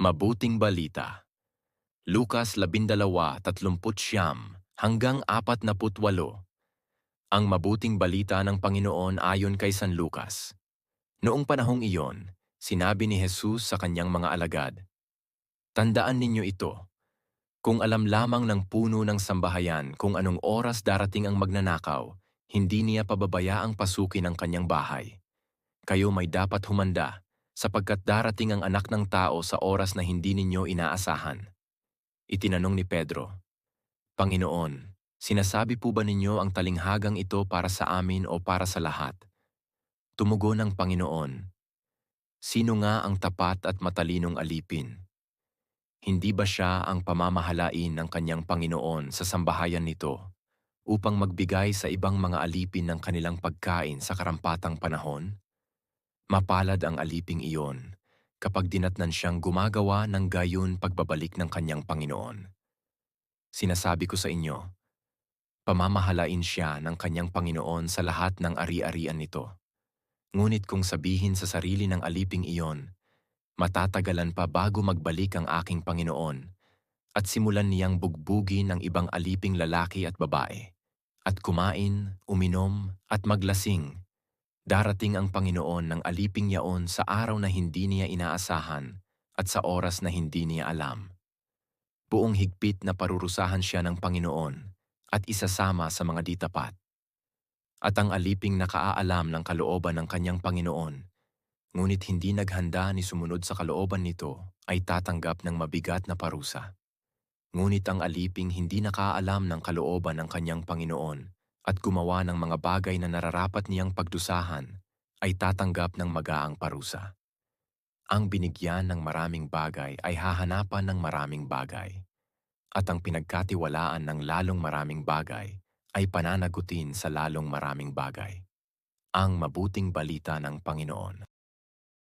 Mabuting balita. Lukas 12:39 hanggang 48. Ang mabuting balita ng Panginoon ayon kay San Lucas. Noong panahong iyon, sinabi ni Jesus sa kanyang mga alagad, "Tandaan ninyo ito, kung alam lamang ng puno ng sambahayan kung anong oras darating ang magnanakaw, hindi niya pababayaang pasukin ang kanyang bahay. Kayo may dapat humanda, sapagkat darating ang Anak ng Tao sa oras na hindi ninyo inaasahan." Itinanong ni Pedro, "Panginoon, sinasabi po ba ninyo ang talinghagang ito para sa amin o para sa lahat?" Tumugon ang Panginoon, "Sino nga ang tapat at matalinong alipin? Hindi ba siya ang pamamahalain ng kanyang Panginoon sa sambahayan nito upang magbigay sa ibang mga alipin ng kanilang pagkain sa karampatang panahon? Mapalad ang aliping iyon kapag dinatnan siyang gumagawa ng gayon pagbabalik ng kanyang Panginoon. Sinasabi ko sa inyo, pamamahalain siya ng kanyang Panginoon sa lahat ng ari-arian nito. Ngunit kung sabihin sa sarili ng aliping iyon, matatagalan pa bago magbalik ang aking Panginoon, at simulan niyang bugbugin ng ibang aliping lalaki at babae, at kumain, uminom, at maglasing, darating ang Panginoon ng aliping yaon sa araw na hindi niya inaasahan at sa oras na hindi niya alam. Buong higpit na parurusahan siya ng Panginoon at isasama sa mga di tapat. At ang aliping nakaalam ng kalooban ng kanyang Panginoon, ngunit hindi naghanda ni sumunod sa kalooban nito, ay tatanggap ng mabigat na parusa. Ngunit ang aliping hindi nakaalam ng kalooban ng kanyang Panginoon at gumawa ng mga bagay na nararapat niyang pagdusahan, ay tatanggap ng magaang parusa. Ang binigyan ng maraming bagay ay hahanapan ng maraming bagay, at ang pinagkatiwalaan ng lalong maraming bagay ay pananagutin sa lalong maraming bagay. Ang mabuting balita ng Panginoon.